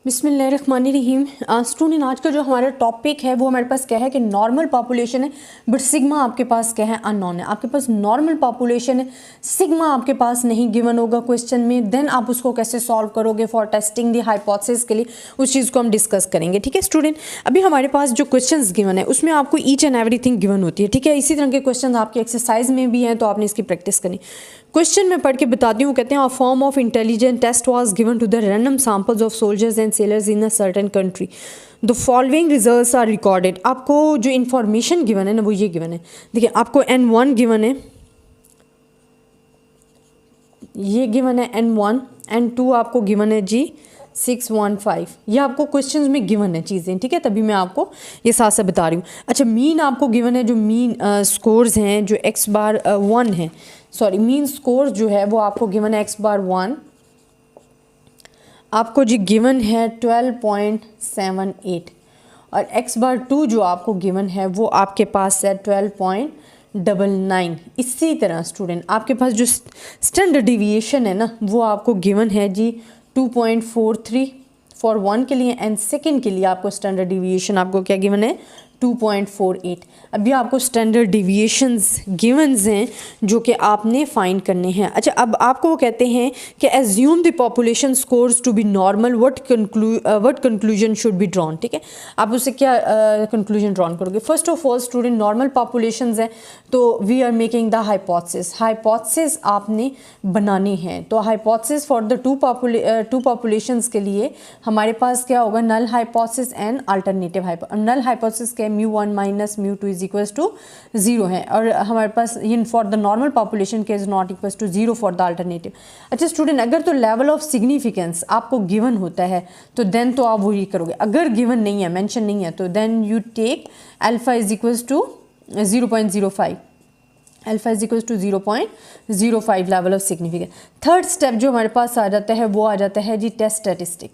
बिस्मिल्लाहिर्रहमानिर्रहीम। स्टूडेंट, आज का जो हमारा टॉपिक है वो हमारे पास क्या है कि नॉर्मल पॉपुलेशन है, बट सिग्मा आपके पास क्या है, अननोन है। आपके पास नॉर्मल पॉपुलेशन है, सिग्मा आपके पास नहीं गिवन होगा क्वेश्चन में, देन आप उसको कैसे सॉल्व करोगे फॉर टेस्टिंग दी हाइपोथेसिस के लिए, उस चीज़ को हम डिस्कस करेंगे। ठीक है स्टूडेंट, अभी हमारे पास जो क्वेश्चन गिवन है उसमें आपको ईच एंड एवरीथिंग गिवन होती है। ठीक है, इसी तरह के क्वेश्चन आपके एक्सरसाइज में भी हैं, तो आपने इसकी प्रैक्टिस करनी। क्वेश्चन में पढ़ के बताती हूँ, कहते हैं a form of intelligent test was given to the random samples of soldiers and sailors in a certain country, the following results are recorded. आपको जो इन्फॉर्मेशन गिवन है ना वो ये गिवन है। देखिए, आपको N1 गिवन है, ये गिवन है N1, N2 आपको गिवन है जी 615। ये आपको क्वेश्चंस में गिवन है चीज़ें। ठीक है, तभी मैं आपको ये साथ साथ बता रही हूँ। अच्छा, मीन आपको गिवन है, जो मीन स्कोर्स हैं जो x⁻1 है, सॉरी मीन स्कोर जो है वो आपको गिवन है x⁻1, आपको जी गिवन है 12.78, और x⁻2 जो आपको गिवन है वो आपके पास है 12.99। इसी तरह स्टूडेंट आपके पास जो स्टैंडर्ड डिविएशन है ना वो आपको गिवन है जी 2.43 फॉर 1 के लिए, एंड सेकेंड के लिए आपको स्टैंडर्ड डिविएशन आपको क्या गिवन है 2.48। अभी आपको स्टैंडर्ड डिविएशंस गिवंस हैं जो कि आपने फाइंड करने हैं। अच्छा, अब आपको वो कहते हैं कि assume the population scores to be normal, what conclusion should be drawn. ठीक है, आप उससे क्या कंक्लूजन ड्रॉन करोगे। First of all student, normal populations है तो we are making the hypothesis आपने बनानी है। तो hypothesis for the two populations के लिए हमारे पास क्या होगा, null hypothesis and alternative hypothesis. Null hypothesis के μ1 माइनस μ2 इज इक्वल्स टू 0 है, और हमारे पास in for the normal population के is not equals to 0 for the alternative. अच्छा स्टूडेंट, अगर तो लेवल ऑफ सिग्निफिकेंस आपको गिवन होता है तो देन तो आप वही करोगे। अगर गिवन नहीं है, मेंशन नहीं है, तो then you take alpha is equals to 0.05, alpha is equals to 0.05 level of significance. Third step जो हमारे पास आ जाता है वो आ जाता है जी टेस्ट स्टैटिस्टिक,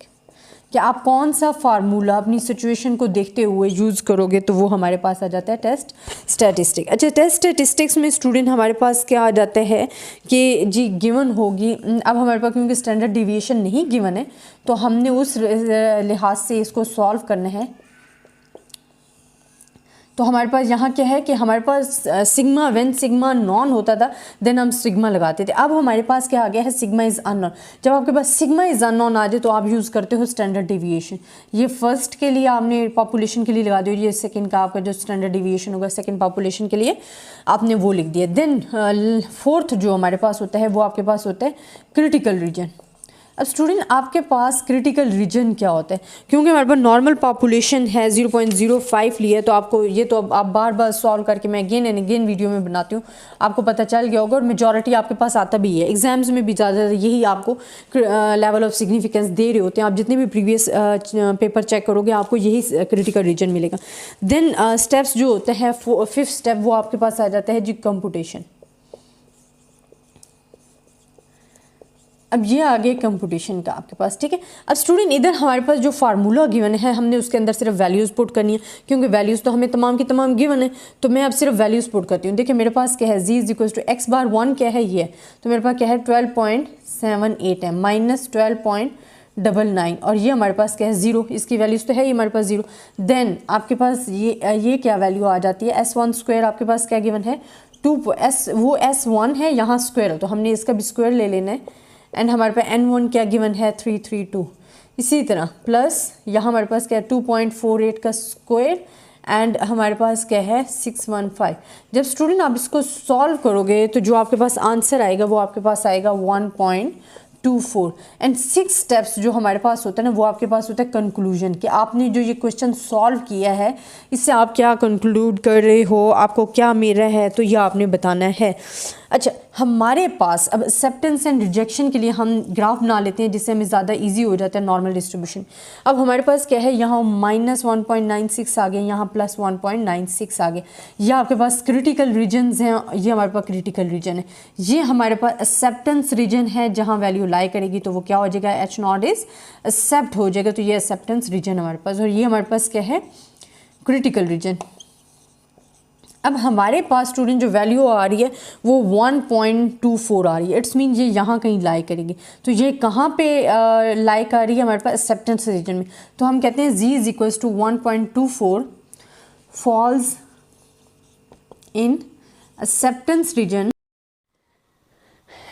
कि आप कौन सा फार्मूला अपनी सिचुएशन को देखते हुए यूज़ करोगे, तो वो हमारे पास आ जाता है टेस्ट स्टैटिस्टिक। अच्छा, टेस्ट स्टैटिस्टिक्स में स्टूडेंट हमारे पास क्या आ जाता है कि जी गिवन होगी, अब हमारे पास क्योंकि स्टैंडर्ड डिविएशन नहीं गिवन है तो हमने उस लिहाज से इसको सॉल्व करना है। तो हमारे पास यहाँ क्या है कि हमारे पास सिग्मा, व्हेन सिग्मा नॉन होता था देन हम सिग्मा लगाते थे। अब हमारे पास क्या आ गया है, सिग्मा इज़ अननोन। जब आपके पास सिग्मा इज़ अननोन आ जाए तो आप यूज़ करते हो स्टैंडर्ड डिविएशन। ये फर्स्ट के लिए आपने पॉपुलेशन के लिए लगा दिया, ये सेकंड का आपका जो स्टैंडर्ड डिविएशन होगा सेकंड पॉपुलेशन के लिए आपने वो लिख दिया। देन फोर्थ जो हमारे पास होता है वो आपके पास होता है क्रिटिकल रीजन। अब स्टूडेंट आपके पास क्रिटिकल रीजन क्या होता है, क्योंकि हमारे पास नॉर्मल पॉपुलेशन है 0.05 लिया है, तो आपको ये तो अब आप बार बार सॉल्व करके मैं अगेन एंड अगेन वीडियो में बनाती हूँ, आपको पता चल गया होगा। और मेजॉरिटी आपके पास आता भी है, एग्जाम्स में भी ज़्यादा यही आपको लेवल ऑफ सिग्निफिकेंस दे रहे होते हैं। आप जितने भी प्रीवियस पेपर चेक करोगे आपको यही क्रिटिकल रीजन मिलेगा। देन स्टेप्स जो होते हैं, फिफ्थ स्टेप वो आपके पास आ जाता है जी कंप्यूटेशन। अब ये आ गया कंप्यूटेशन का आपके पास। ठीक है, अब स्टूडेंट इधर हमारे पास जो फार्मूला गिवन है हमने उसके अंदर सिर्फ वैल्यूज़ पुट करनी है, क्योंकि वैल्यूज़ तो हमें तमाम की तमाम गिवन है। तो मैं अब सिर्फ वैल्यूज़ पुट करती हूँ। देखिए मेरे पास क्या है, जी इज इक्वल्स टू x⁻1 क्या है ये, तो मेरे पास क्या है 12.78 है माइनस 12.99, और ये हमारे पास क्या है 0, इसकी वैल्यूज़ तो है ही हमारे पास 0। देन आपके पास ये क्या वैल्यू आ जाती है, S1 स्क्वायर आपके पास क्या गिवन है 2S, वो S1 है यहाँ स्क्वायर है तो हमने इसका भी स्क्वायर ले लेना है। एंड हमारे पास N1 क्या गिवन है 332। इसी तरह प्लस यहाँ हमारे पास क्या है 2.48 का स्क्वायर, एंड हमारे पास क्या है 615। जब स्टूडेंट आप इसको सॉल्व करोगे तो जो आपके पास आंसर आएगा वो आपके पास आएगा 1.24। एंड 6 स्टेप्स जो हमारे पास होता है ना वो आपके पास होता है कंक्लूजन, कि आपने जो ये क्वेश्चन सॉल्व किया है इससे आप क्या कंक्लूड कर रहे हो, आपको क्या मिल रहा है, तो ये आपने बताना है। अच्छा, हमारे पास अब एक्सेप्टेंस एंड रिजेक्शन के लिए हम ग्राफ बना लेते हैं जिससे हमें ज़्यादा इजी हो जाता है नॉर्मल डिस्ट्रीब्यूशन। अब हमारे पास क्या है, यहाँ -1.96 आ गए, यहाँ +1.96 आ गए। यह आपके पास क्रिटिकल रीजन्स हैं, ये हमारे पास क्रिटिकल रीजन है। ये हमारे पास एक्सेप्टेंस रीजन है, जहाँ वैल्यू लाई करेगी तो वो क्या हो जाएगा, H0 इज एक्सेप्ट हो जाएगा, तो ये एक्सेप्टेंस रीजन हमारे पास। और ये हमारे पास क्या है, क्रिटिकल रीजन। अब हमारे पास स्टूडेंट जो वैल्यू आ रही है वो 1.24 आ रही है। इट्स मीन ये यहाँ कहीं लाई करेगी। तो ये कहाँ पे लाइक आ रही है हमारे पास एक्सेप्टेंस रीजन में। तो हम कहते हैं z is equals to 1.24 falls in acceptance region.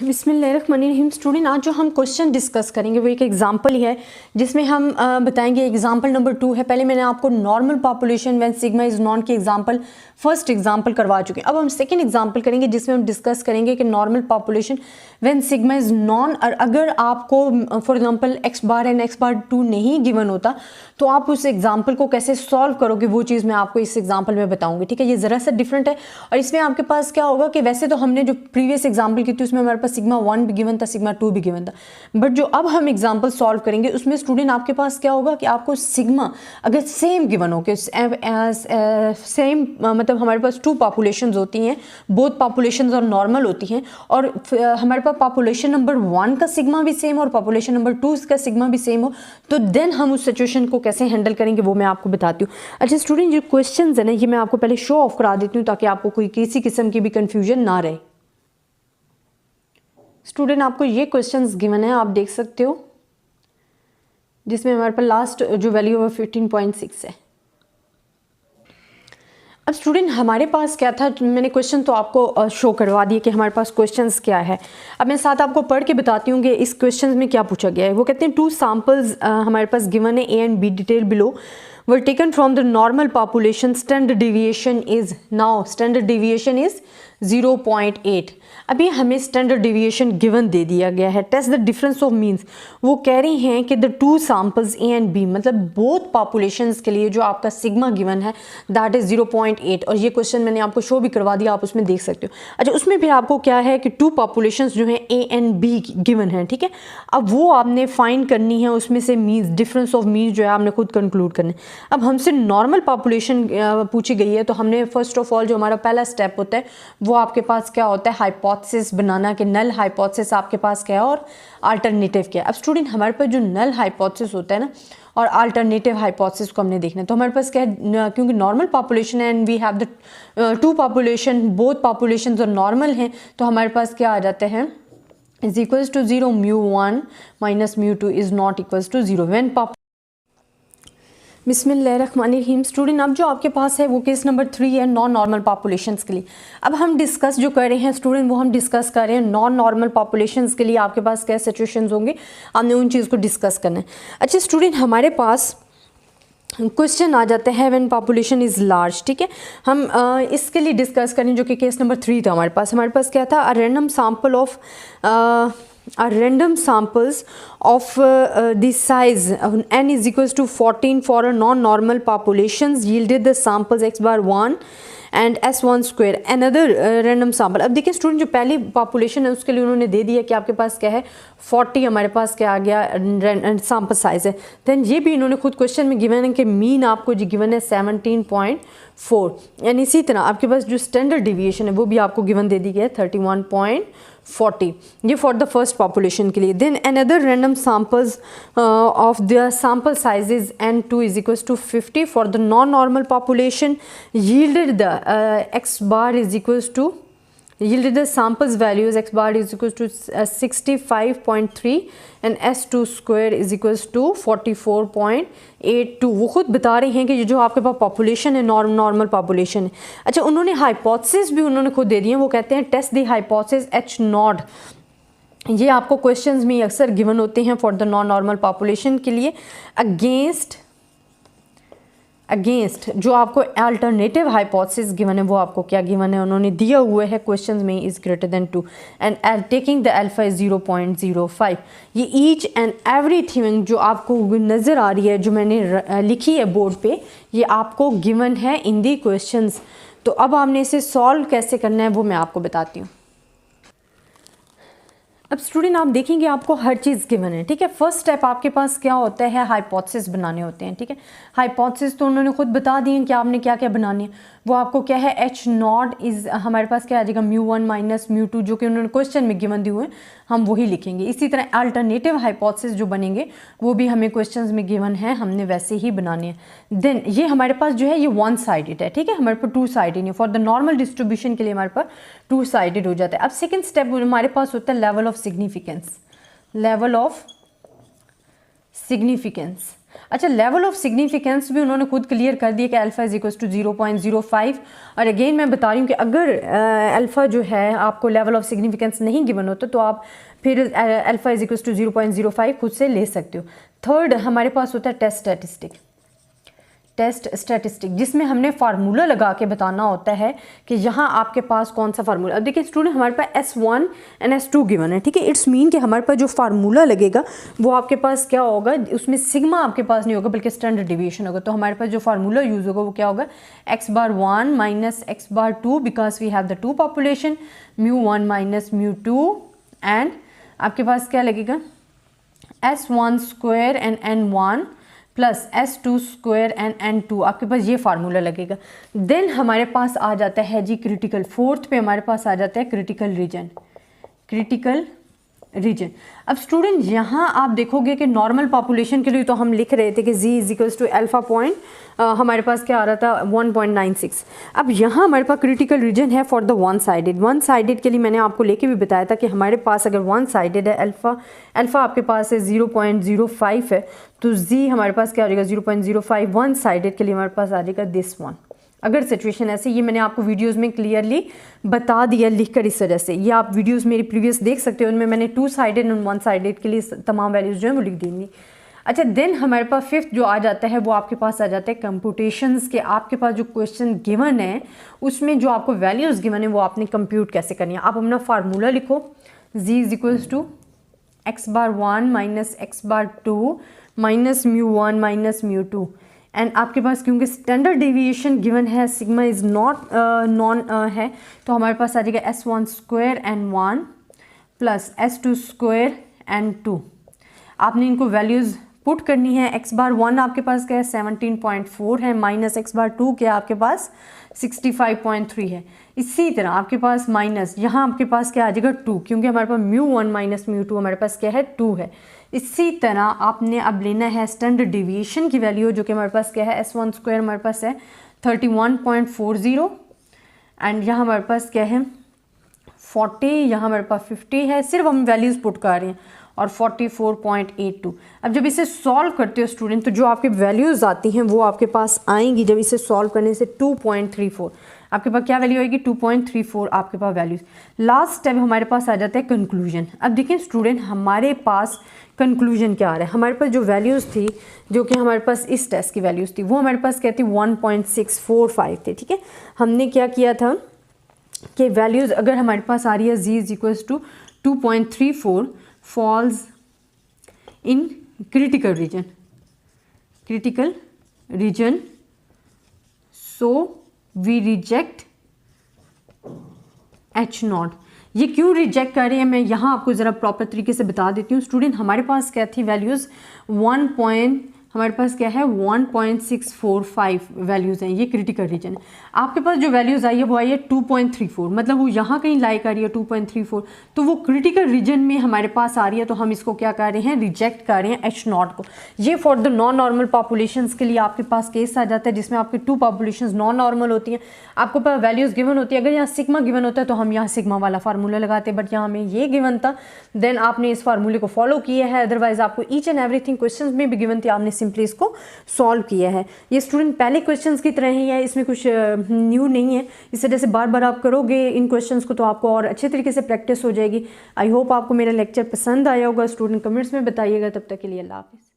बिस्मिल्लाहिर्रहमानिर्रहीम। स्टूडेंट आज जो हम क्वेश्चन डिस्कस करेंगे वो एक एग्जांपल ही है जिसमें हम बताएंगे। एग्जांपल नंबर 2 है। पहले मैंने आपको normal population when sigma is non की एग्जांपल फर्स्ट एग्जांपल करवा चुके हैं। अब हम सेकंड एग्जांपल करेंगे जिसमें हम डिस्कस करेंगे कि normal population when sigma is known. और अगर आपको for example X bar and X bar 2 नहीं गिवन होता तो आप उस एग्जांपल को कैसे सॉल्व करोगे वो चीज़ मैं आपको इस एग्जांपल में बताऊंगी। ठीक है, ये ज़रा सा डिफरेंट है। और इसमें आपके पास क्या होगा कि वैसे तो हमने जो प्रीवियस एग्जाम्पल की थी उसमें हमारे पास सिग्मा 1 भी गिवन था, सिग्मा 2 भी गिवन था। बट जो अब हम एग्जाम्पल सॉल्व करेंगे उसमें स्टूडेंट आपके पास क्या होगा कि आपको सिग्मा अगर सेम गिवन हो कि सेम मतलब हमारे पास 2 पॉपुलेशंस होती हैं, बोथ पॉपुलेशंस और नॉर्मल होती हैं, और हमारे पास पॉपुलेशन नंबर 1 का सिग्मा भी सेम और पॉपुलेशन नंबर 2 का सिग्मा भी सेम हो, तो देन हम उस सिचुएशन को कैसे हैंडल करेंगे वो मैं आपको बताती हूँ। अच्छा स्टूडेंट, जो क्वेश्चंस है ना ये मैं आपको पहले शो ऑफ करा देती हूँ ताकि आपको कोई किसी किस्म की भी कंफ्यूजन ना रहे। स्टूडेंट आपको ये क्वेश्चंस गिवन है, आप देख सकते हो, जिसमें हमारे पास लास्ट जो वैल्यू है 15.6 है। अब स्टूडेंट हमारे पास क्या था, मैंने क्वेश्चन तो आपको शो करवा दिए कि हमारे पास क्वेश्चंस क्या है। अब मैं साथ आपको पढ़ के बताती हूँ कि इस क्वेश्चन में क्या पूछा गया है। वो कहते हैं 2 सैंपल्स हमारे पास गिवन है, A and B, detail below, were taken from the normal population. Standard deviation is 0.8। अभी हमें स्टैंडर्ड डिविएशन गिवन दे दिया गया है। Test the difference of means, वो कह रही हैं कि the 2 samples A and B, मतलब बोथ पॉपुलेशंस के लिए जो आपका सिग्मा गिवन है दैट इज 0.8। और ये क्वेश्चन मैंने आपको शो भी करवा दिया, आप उसमें देख सकते हो। अच्छा, उसमें फिर आपको क्या है कि 2 पॉपुलेशंस जो हैं ए एंड बी गिवन है। ठीक है, अब वो आपने फाइंड करनी है, उसमें से मीन्स, डिफरेंस ऑफ मीन्स जो है आपने खुद कंक्लूड करना है। अब हमसे नॉर्मल पॉपुलेशन पूछी गई है, तो हमने फर्स्ट ऑफ ऑल जो हमारा पहला स्टेप होता है वो आपके पास क्या होता है, हाइपोथेसिस बनाना, कि नल हाइपोथेसिस आपके पास क्या है और अल्टरनेटिव क्या है। अब स्टूडेंट हमारे पास जो नल हाइपोथेसिस होता है ना और अल्टरनेटिव हाइपोथेसिस को हमने देखना है, तो हमारे पास क्या है, क्योंकि नॉर्मल पॉपुलेशन है and we have the 2 population, both population और नॉर्मल हैं, तो हमारे पास क्या आ जाते हैं, is equals to 0, μ1 minus μ2 is not equals to 0 when बिस्मिल्लाहिर्रहमानिर्रहीम। स्टूडेंट अब जो आपके पास है वो केस नंबर 3 है नॉन नॉर्मल पॉपुलेशंस के लिए। अब हम डिस्कस जो कर रहे हैं स्टूडेंट, वो हम डिस्कस कर रहे हैं नॉन नॉर्मल पॉपुलेशंस के लिए आपके पास क्या सिचुएशंस होंगे, हमने उन चीज़ को डिस्कस करना है। अच्छा स्टूडेंट, हमारे पास क्वेश्चन आ जाते हैं व्हेन पॉपुलेशन इज़ लार्ज। ठीक है, हम इसके लिए डिस्कस करें जो कि केस नंबर 3 था। हमारे पास क्या था, a random sample of random samples of the size n is equals to 14 for a non-normal populations yielded the samples x bar 1 and s1 square another random sample। अब देखिए स्टूडेंट, जो पहली population है उसके लिए उन्होंने दे दिया कि आपके पास क्या है 40, हमारे पास क्या आ गया सैम्पल साइज है। देन ये भी इन्होंने खुद क्वेश्चन में गिवन है कि मीन आपको जो गिवन है 17.4, एंड इसी तरह आपके पास जो स्टैंडर्ड डिविएशन है वो भी आपको गिवन दे दी गई है 31.40, ये फॉर द फर्स्ट पॉपुलेशन के लिए। Then another random samples of the sample sizes n2 is equals to 50 for the non normal population yielded the x bar is equals to yielded the samples values x bar is equals to 65.3 and s2 square is equals to 44.82। वो खुद बता रहे हैं कि जो आपके पास population है normal population है। अच्छा, उन्होंने हाइपोथेसिस भी उन्होंने खुद दे दिए हैं, वो कहते हैं टेस्ट द हाइपोथेसिस h0। ये आपको क्वेश्चंस में अक्सर गिवन होते हैं for the non normal population के लिए, अगेंस्ट जो आपको अल्टरनेटिव हाइपोथेसिस गिवन है वो आपको क्या गिवन है, उन्होंने दिया हुआ है क्वेश्चंस में is greater than 2 and taking the alpha is 0.05। ये ईच एंड एवरी थिंग जो आपको नज़र आ रही है जो मैंने लिखी है बोर्ड पे, ये आपको गिवन है इन दी क्वेश्चंस। तो अब आपने इसे सॉल्व कैसे करना है वो मैं आपको बताती हूँ। अब स्टूडेंट आप देखेंगे आपको हर चीज़ गिवन है, ठीक है। फर्स्ट स्टेप आपके पास क्या होता है, हाइपोथेसिस बनाने होते हैं, ठीक है। हाइपोथेसिस तो उन्होंने खुद बता दी है कि आपने क्या क्या बनानी है। वो आपको क्या है, एच नॉट इज हमारे पास क्या आ जाएगा, μ1 माइनस μ2, जो कि उन्होंने क्वेश्चन में गिवन दिए हुए हैं, हम वही लिखेंगे। इसी तरह अल्टरनेटिव हाइपोथेसिस जो बनेंगे वो भी हमें क्वेश्चंस में गिवन है, हमने वैसे ही बनाने हैं। देन ये हमारे पास जो है ये वन साइडेड है, ठीक है, हमारे पास टू साइडेड नहीं। फॉर द नॉर्मल डिस्ट्रीब्यूशन के लिए हमारे पास टू साइडेड हो जाता है। अब सेकेंड स्टेप हमारे पास होता है level of significance. Level of significance, अच्छा लेवल ऑफ सिग्निफिकेंस भी उन्होंने खुद क्लियर कर दिया कि अल्फा इज इक्वल टू 0.05। और अगेन मैं बता रही हूँ कि अगर अल्फा जो है आपको लेवल ऑफ सिग्निफिकेंस नहीं गिवन होता तो आप फिर अल्फा इज इक्वल टू 0.05 खुद से ले सकते हो। थर्ड हमारे पास होता है टेस्ट स्टैटिस्टिक। टेस्ट स्टैटिस्टिक जिसमें हमने फार्मूला लगा के बताना होता है कि यहाँ आपके पास कौन सा फार्मूला। अब देखिए स्टूडेंट हमारे पास S1 एंड S2 गिवन है, ठीक है। इट्स मीन कि हमारे पास जो फार्मूला लगेगा वो आपके पास क्या होगा, उसमें सिग्मा आपके पास नहीं होगा बल्कि स्टैंडर्ड डिविएशन होगा। तो हमारे पास जो फार्मूला यूज होगा वो क्या होगा, x⁻1 minus x⁻2 because we have the two population, μ1 minus μ2 and आपके पास क्या लगेगा S1 square and N1 plus S2 square and N2, आपके पास ये फार्मूला लगेगा। देन हमारे पास आ जाता है जी क्रिटिकल, फोर्थ पे हमारे पास आ जाता है क्रिटिकल रीजन। क्रिटिकल रीजन, अब स्टूडेंट यहाँ आप देखोगे कि नॉर्मल पॉपुलेशन के लिए तो हम लिख रहे थे कि z is equals to alpha point, हमारे पास क्या आ रहा था 1.96। अब यहाँ हमारे पास क्रिटिकल रीजन है for the one sided. One sided के लिए मैंने आपको लेके भी बताया था कि हमारे पास अगर वन साइडेड है अल्फा आपके पास है 0.05 है, तो z हमारे पास क्या हो जाएगा 0.05। वन साइडेड के लिए हमारे पास आ जाएगा दिस वन। अगर सिचुएशन ऐसे, ये मैंने आपको वीडियोस में क्लियरली बता दिया लिखकर इस वजह से, ये आप वीडियोस मेरी प्रीवियस देख सकते हो, उनमें मैंने two sided and one sided के लिए तमाम वैल्यूज जो है वो लिख देंगी। अच्छा देन हमारे पास फिफ्थ जो आ जाता है वो आपके पास आ जाता है कंप्यूटेशंस के। आपके पास जो क्वेश्चन गिवन है उसमें जो आपको वैल्यूज़ गिवन है वो आपने कंप्यूट कैसे करनी है। आप अपना फार्मूला लिखो, z is equals to x⁻1 minus x⁻2 minus μ1 minus μ2 and आपके पास क्योंकि स्टैंडर्ड डेविएशन गिवन है, सिग्मा इज़ नॉट नॉन है, तो हमारे पास आ जाएगा S1 square and 1 plus S2 square and 2। आपने इनको वैल्यूज़ पुट करनी है। x⁻1 आपके पास क्या है 17.4 है, माइनस x⁻2 क्या आपके पास 65.3 है। इसी तरह आपके पास माइनस यहाँ आपके पास क्या आ जाएगा 2, क्योंकि हमारे पास μ1 माइनस μ2 हमारे पास क्या है 2 है। इसी तरह आपने अब लेना है स्टैंडर्ड डिविएशन की वैल्यू, जो कि हमारे पास क्या है S1 स्क्वायर हमारे पास है 31.40 एंड यहाँ हमारे पास क्या है 40, यहाँ हमारे पास 50 है। सिर्फ हम वैल्यूज़ पुट कर रहे हैं और 44.82। अब जब इसे सॉल्व करते हो स्टूडेंट तो जो आपके वैल्यूज़ आती हैं वो आपके पास आएंगी जब इसे सॉल्व करने से 2.34 आपके पास क्या वैल्यू आएगी 2.34 आपके पास वैल्यूज़। लास्ट स्टेप हमारे पास आ जाता है कंक्लूजन। अब देखिए स्टूडेंट हमारे पास कंक्लूजन क्या आ रहा है, हमारे पास जो वैल्यूज़ थी जो कि हमारे पास इस टेस्ट की वैल्यूज़ थी वो हमारे पास क्या थी 1.645 थे, ठीक है। हमने क्या किया था कि वैल्यूज़ अगर हमारे पास आ रही है z is equals to 2.34 falls in critical region so we reject H0। ये क्यों रिजेक्ट कर रहे हैं मैं यहाँ आपको ज़रा प्रॉपर तरीके से बता देती हूँ। स्टूडेंट हमारे पास क्या थी वैल्यूज़ हमारे पास क्या है 1.645 वैल्यूज़ हैं, ये क्रिटिकल रीजन है। आपके पास जो वैल्यूज़ आई है वो आई है 2.34, मतलब वो यहाँ कहीं लाई कर रही है 2.34, तो वो क्रिटिकल रीजन में हमारे पास आ रही है, तो हम इसको क्या कर रहे हैं रिजेक्ट कर रहे हैं H0 को। ये for the non normal populations के लिए आपके पास केस आ जाता है जिसमें आपकी टू पॉपुलेशंस नॉन नॉर्मल होती हैं, आपको पास वैल्यूज़ गिवन होती है। अगर यहाँ सिग्मा गिवन होता है तो हम यहाँ सिग्मा वाला फार्मूला लगाते, बट यहाँ हमें ये गिवन था, देन आपने इस फार्मूले को फॉलो किया है। अदरवाइज आपको ईच एंड एवरीथिंग क्वेश्चन में भी गिवन थी, आपने सिंपली इसको सॉल्व किया है। ये स्टूडेंट पहले क्वेश्चंस की तरह ही है, इसमें कुछ न्यू नहीं है। इस वजह से बार बार आप करोगे इन क्वेश्चंस को तो आपको और अच्छे तरीके से प्रैक्टिस हो जाएगी। आई होप आपको मेरा लेक्चर पसंद आया होगा। स्टूडेंट कमेंट्स में बताइएगा। तब तक के लिए अल्लाह हाफिज़।